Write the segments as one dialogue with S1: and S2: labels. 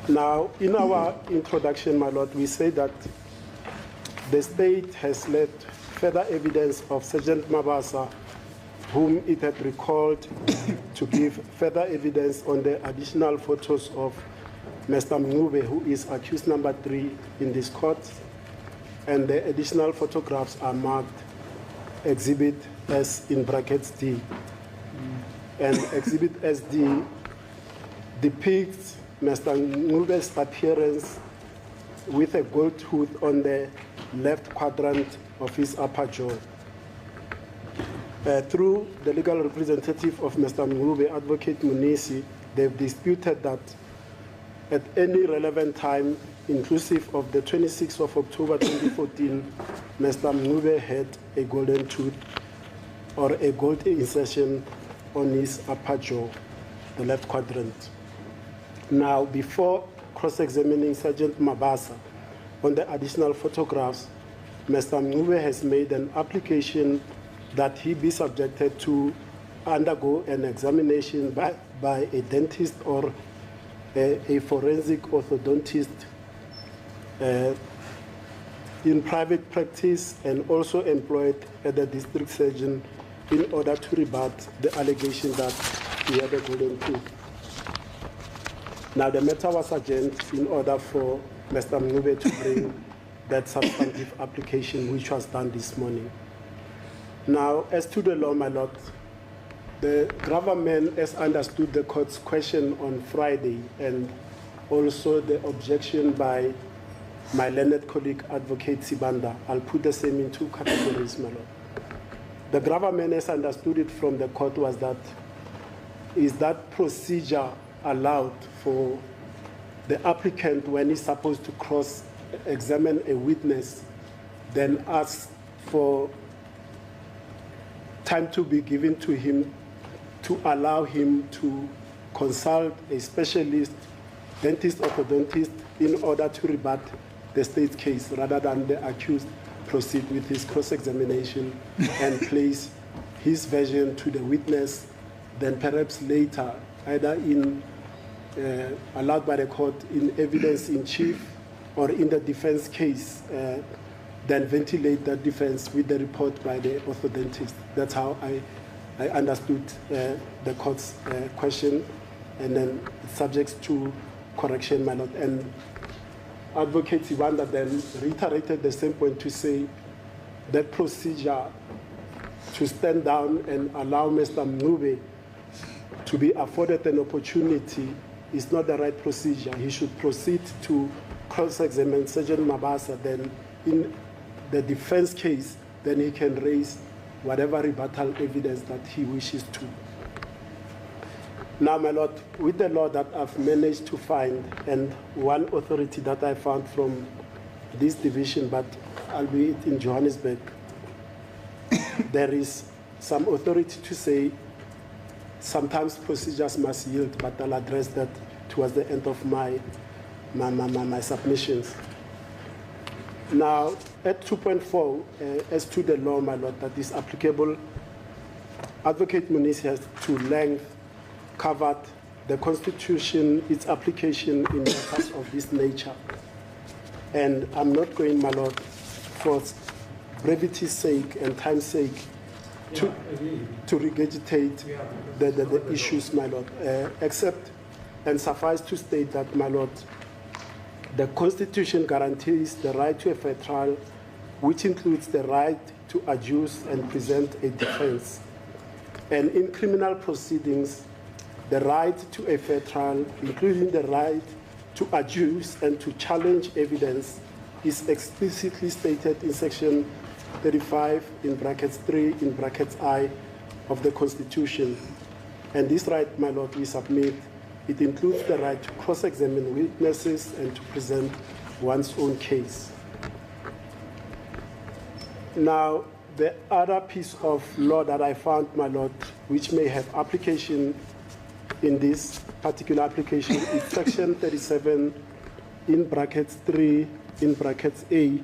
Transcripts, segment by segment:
S1: Now, in our introduction, my Lord, we say that the state has led further evidence of Sergeant Mabasa, whom it had recalled to give further evidence on the additional photos of Mr. Mngube, who is accused number 3 in this court, and the additional photographs are marked Exhibit S in brackets D. And Exhibit SD depicts Mr. Ngube's appearance with a gold tooth on the left quadrant of his upper jaw. Through the legal representative of Mr. Mngube, Advocate Mnisi, they've disputed that at any relevant time, inclusive of the 26th of October 2014, Mr. Mngube had a golden tooth or a gold insertion on his upper jaw, the left quadrant. Now, before cross-examining Sergeant Mabasa on the additional photographs, Mr. Mngube has made an application that he be subjected to undergo an examination by a dentist or a forensic orthodontist in private practice and also employed at the district surgeon in order to rebut the allegation that he had a golden tooth. Now, the matter was adjourned in order for Mr. Mngube to bring that substantive application, which was done this morning. Now, as to the law, my Lord, the government has understood the court's question on Friday and also the objection by my learned colleague, Advocate Sibanda. I'll put the same in 2 categories, my Lord. The government has understood it from the court was that, is that procedure allowed for the applicant when he's supposed to cross-examine a witness, then ask for time to be given to him to allow him to consult a specialist, dentist, orthodontist, in order to rebut the state's case, rather than the accused proceed with his cross-examination and place his version to the witness, then perhaps later, either in allowed by the court in evidence in chief or in the defense case, then ventilate that defense with the report by the orthodontist. That's how I understood the court's question, and then subject to correction, my Lord. And Advocate Sibanda then reiterated the same point to say that procedure to stand down and allow Mr. Mngube to be afforded an opportunity is not the right procedure. He should proceed to cross-examine Sergeant Mabasa, then in the defense case, then he can raise whatever rebuttal evidence that he wishes to. Now, my Lord, with the law that I've managed to find, and one authority that I found from this division, but albeit in Johannesburg, there is some authority to say sometimes procedures must yield, but I'll address that towards the end of my submissions. Now, at 2.4, as to the law, my Lord, that is applicable, Advocate Mnisi has to length covered the Constitution, its application in matters of this nature. And I'm not going, my Lord, for brevity's sake and time's sake, to regurgitate the issues, my Lord, except and suffice to state that, my Lord, the Constitution guarantees the right to a fair trial, which includes the right to adduce and present a defense. And in criminal proceedings, the right to a fair trial, including the right to adduce and to challenge evidence, is explicitly stated in Section 35 in brackets 3 in brackets I of the Constitution. And this right, my Lord, we submit, it includes the right to cross-examine witnesses and to present one's own case. Now, the other piece of law that I found, my Lord, which may have application in this particular application is Section 37 in brackets 3 in brackets A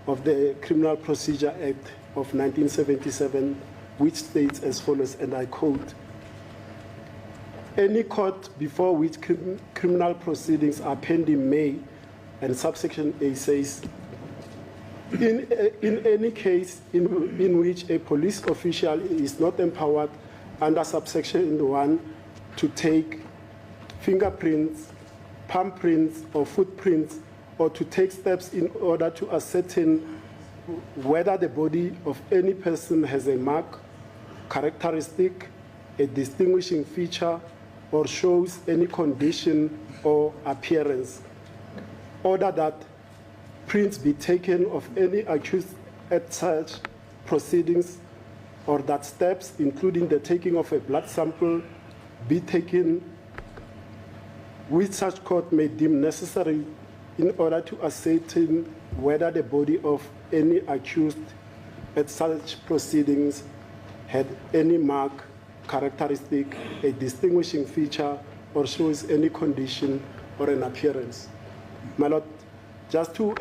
S1: of the Criminal Procedure Act of 1977, which states as follows, and I quote, Any court before which criminal proceedings are pending may, and subsection A says, in any case in which a police official is not empowered under subsection 1 to take fingerprints, palm prints, or footprints, or to take steps in order to ascertain whether the body of any person has a mark, characteristic, a distinguishing feature, or shows any condition or appearance. Order that prints be taken of any accused at such proceedings, or that steps, including the taking of a blood sample, be taken which such court may deem necessary in order to ascertain whether the body of any accused at such proceedings had any mark, characteristic, a distinguishing feature, or shows any condition or an appearance. My Lord, just to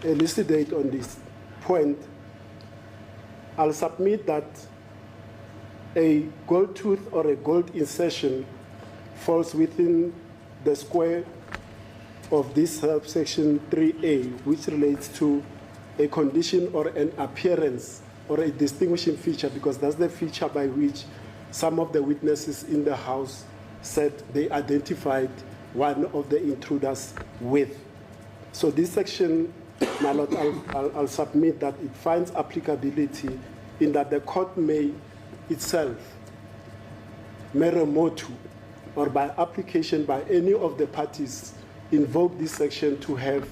S1: elucidate on this point, I'll submit that a gold tooth or a gold insertion falls within the square of this subsection 3A, which relates to a condition or an appearance or a distinguishing feature, because that's the feature by which some of the witnesses in the house said they identified one of the intruders with. So this section, my Lord, I'll submit that it finds applicability in that the court may itself, mere motu, or by application by any of the parties, invoke this section to have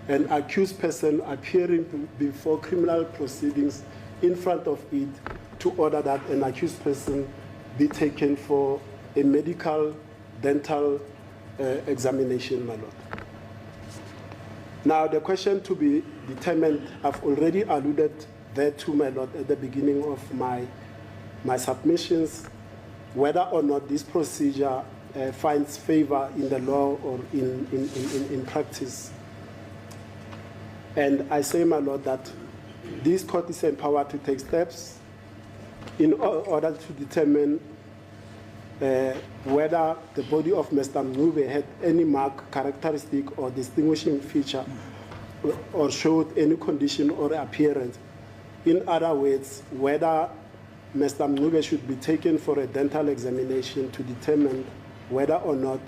S1: an accused person appearing before criminal proceedings in front of it to order that an accused person be taken for a medical, dental examination, my Lord. Now, the question to be determined, I've already alluded thereto, my Lord, at the beginning of my submissions, whether or not this procedure finds favor in the law or in practice. And I say, my Lord, that this court is empowered to take steps in order to determine whether the body of Mr. Mnube had any mark, characteristic, or distinguishing feature, or showed any condition or appearance. In other words, whether Mr. Mnube should be taken for a dental examination to determine whether or not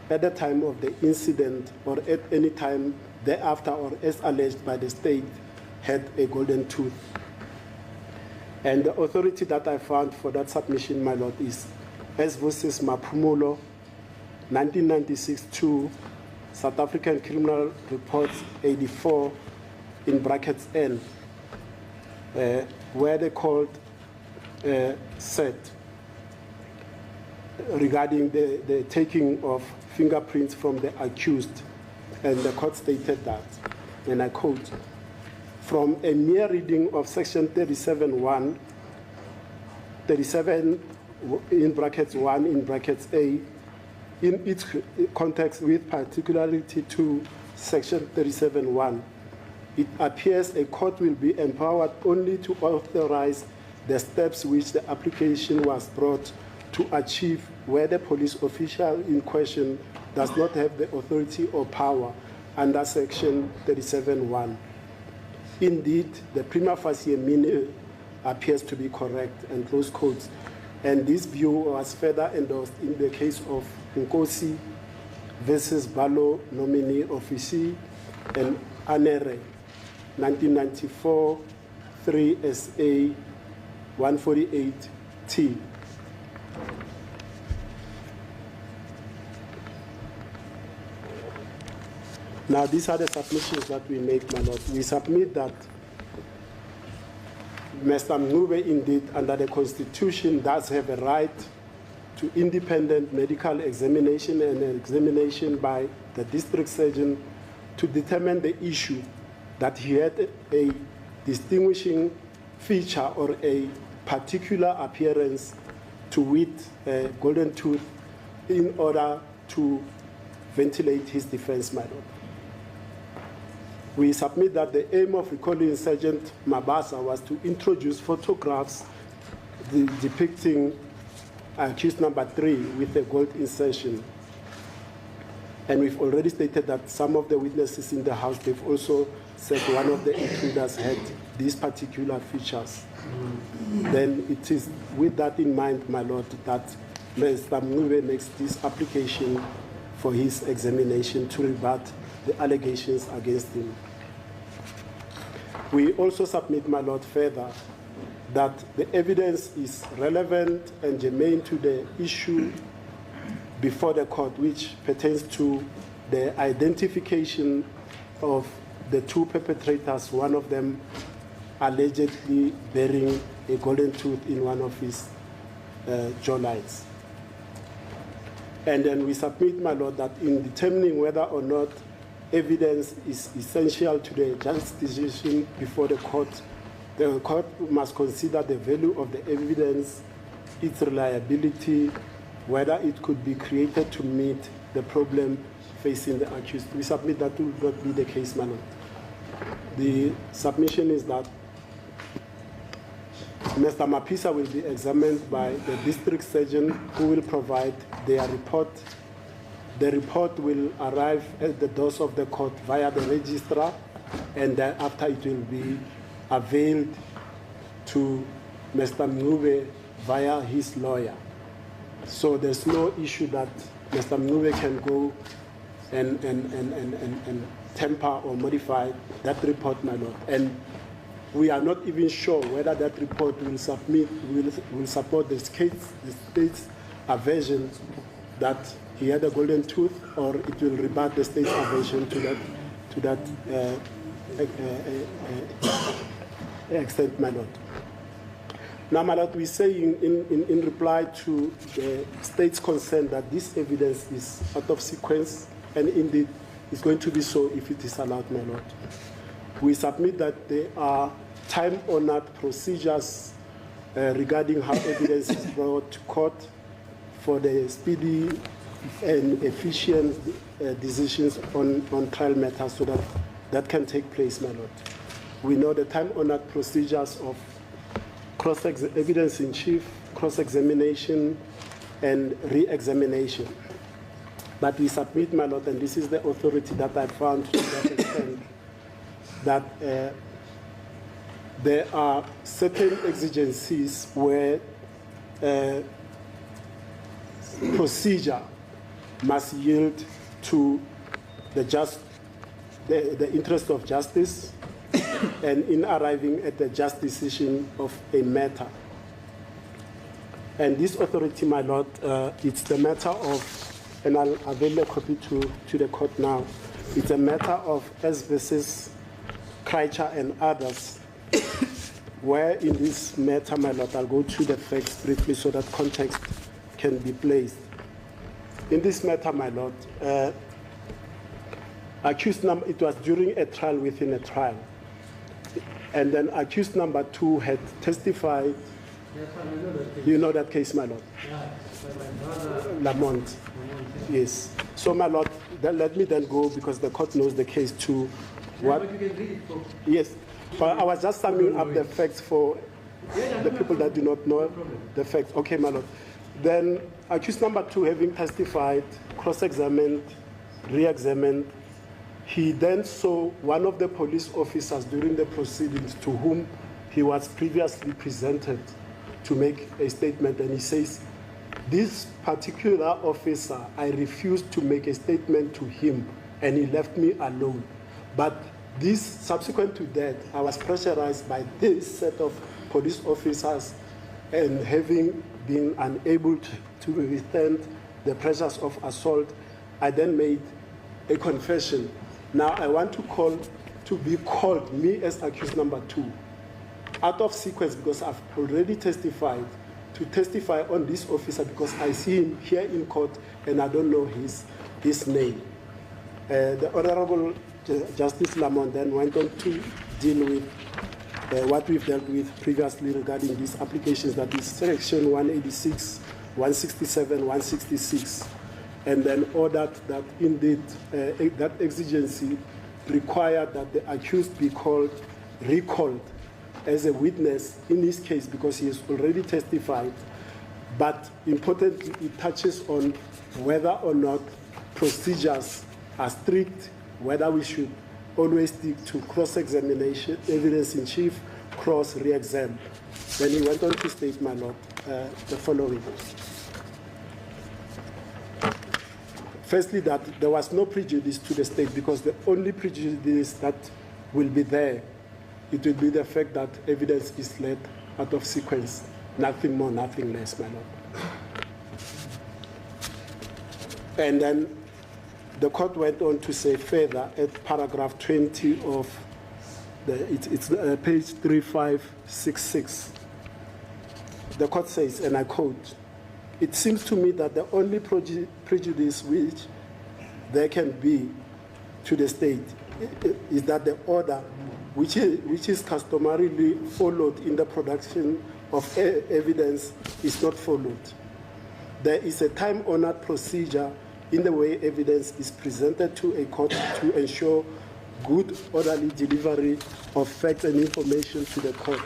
S1: at the time of the incident or at any time thereafter, or as alleged by the state, had a golden tooth. And the authority that I found for that submission, my Lord, is S versus Maphumulo, 1996-2, South African Criminal Reports 84, in brackets N, where they called said regarding the taking of fingerprints from the accused, and the court stated that, and I quote, from a mere reading of section 37 in brackets 1 in brackets A, in its context with particularity to section 37(1), it appears a court will be empowered only to authorize the steps which the application was brought to achieve where the police official in question does not have the authority or power under section 37(1). Indeed, the prima facie meaning appears to be correct, and close quotes. And this view was further endorsed in the case of Nkosi versus Balo nominee officie and Anere, 1994, 3 SA 148T. Now, these are the submissions that we make, my Lord. We submit that Mr. Mnube, indeed, under the Constitution, does have a right to independent medical examination and an examination by the district surgeon to determine the issue that he had a distinguishing feature or a particular appearance, to wit, a golden tooth, in order to ventilate his defense, my Lord. We submit that the aim of recalling Sergeant Mabasa was to introduce photographs depicting accused number 3 with a gold insertion. And we've already stated that some of the witnesses in the house, they've also said one of the intruders had these particular features. Then it is with that in mind, my Lord, that Mr. Mnube makes this application for his examination to rebut the allegations against him. We also submit, my Lord, further that the evidence is relevant and germane to the issue before the court, which pertains to the identification of the 2 perpetrators, one of them allegedly bearing a golden tooth in one of his jawlines. And then we submit, my Lord, that in determining whether or not evidence is essential to the just decision before the court must consider the value of the evidence, its reliability, whether it could be created to meet the problem facing the accused. We submit that will not be the case, my Lord. The submission is that Mr. Mapisa will be examined by the district surgeon who will provide their report. The report will arrive at the doors of the court via the registrar, and thereafter it will be availed to Mr. Mnube via his lawyer. So there's no issue that Mr. Mnube can go and temper or modify that report, my Lord. And we are not even sure whether that report will support the state's aversion that he had a golden tooth, or it will rebut the state's aversion to that extent, my Lord. Now, my Lord, we say in reply to the state's concern that this evidence is out of sequence, and indeed is going to be so if it is allowed, my Lord. We submit that there are time-honored procedures regarding how evidence is brought to court for the speedy and efficient decisions on trial matters, so that that can take place, my Lord. We know the time-honored procedures of evidence in chief, cross-examination, and re-examination. But we submit, my Lord, and this is the authority that I found to that extent, that there are certain exigencies where procedure must yield to the interest of justice and in arriving at the just decision of a matter. And this authority, my Lord, it's the matter of, and I'll avail a copy to the court now, it's a matter of S versus Kreitcher and others, where in this matter, my Lord, I'll go through the facts briefly so that context can be placed. In this matter, my Lord, accused number, it was during a trial within a trial. And then accused number 2 had testified.
S2: Yes, I know that case.
S1: You know that case, my Lord?
S2: Yeah,
S1: Lamont. Yes. So, my Lord, let me then go, because the court knows the case too.
S2: What? But you can read it for.
S1: Yes. But I was just summing up the facts for the people that do not know the facts. Okay, my Lord. Then accused number 2, having testified, cross-examined, re-examined, he then saw one of the police officers during the proceedings to whom he was previously presented to make a statement, and he says, this particular officer, I refused to make a statement to him, and he left me alone. But this, subsequent to that, I was pressurized by this set of police officers, and having been unable to withstand the pressures of assault, I then made a confession. Now I want to be called, me as accused number 2, out of sequence, because I've already testified, to testify on this officer because I see him here in court and I don't know his name. The Honorable Justice Lamont then went on to deal with what we've dealt with previously regarding these applications, that is section 186, 167, 166, and then ordered that indeed that exigency required that the accused be recalled as a witness in this case, because he has already testified, But importantly, it touches on whether or not procedures are strict, whether we should always stick to cross-examination, evidence in chief, cross-re-exam. Then he went on to state, my Lord, the following. Firstly, that there was no prejudice to the state because the only prejudice that will be there, it will be the fact that evidence is led out of sequence. Nothing more, nothing less, my Lord. And then the court went on to say further at paragraph 20 of it's page 3566. The court says, and I quote, "It seems to me that the only prejudice which there can be to the state is that the order which is customarily followed in the production of evidence is not followed. There is a time-honored procedure in the way evidence is presented to a court to ensure good, orderly delivery of facts and information to the court,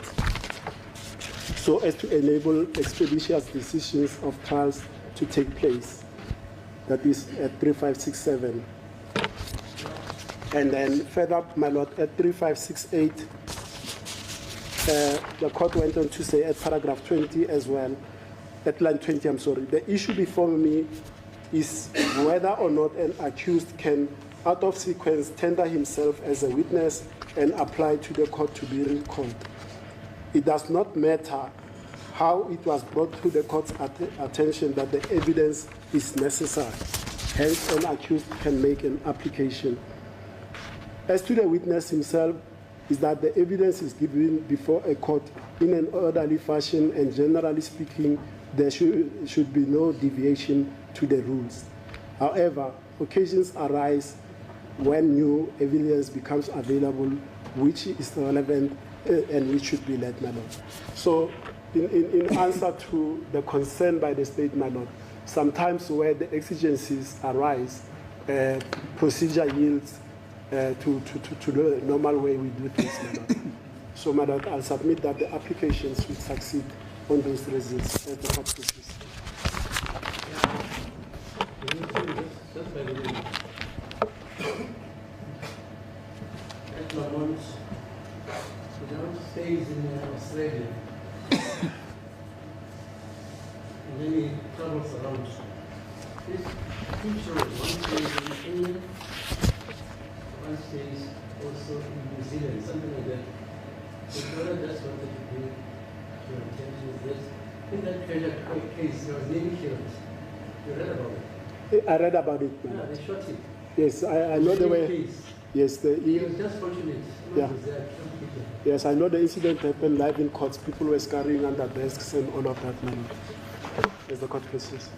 S1: so as to enable expeditious decisions of trials to take place." That is at 3567. And then further, my Lord, at 3568, the court went on to say at paragraph 20 as well, at line 20, I'm sorry, "The issue before me is whether or not an accused can, out of sequence, tender himself as a witness and apply to the court to be recalled. It does not matter how it was brought to the court's attention that the evidence is necessary. Hence, an accused can make an application. As to the witness himself, is that the evidence is given before a court in an orderly fashion, and generally speaking, there should be no deviation to the rules. However, occasions arise when new evidence becomes available, which is relevant and which should be let, my Lord." So, in answer to the concern by the state, my Lord, sometimes where the exigencies arise, procedure yields to the normal way we do things, my Lord. So, my Lord, I'll submit that the applications will succeed on those results at the court process.
S2: Just by the way, at Lamont, the Lamont stays in Australia. And then he travels around. This feature, one stays in England, one stays also in New Zealand, something like that. So what I just wanted to bring to your attention is this. In that treasure case, there was nearly killed. You read about it?
S1: I read about it, my
S2: Yeah,
S1: Lord.
S2: they shot him.
S1: Yes, I know the way.
S2: Case.
S1: Yes,
S2: He was just fortunate.
S1: Yeah.
S2: Was there, killed people.
S1: yes, I know the incident happened live in courts. People were scurrying under desks and all of that, my Lord, as the court process.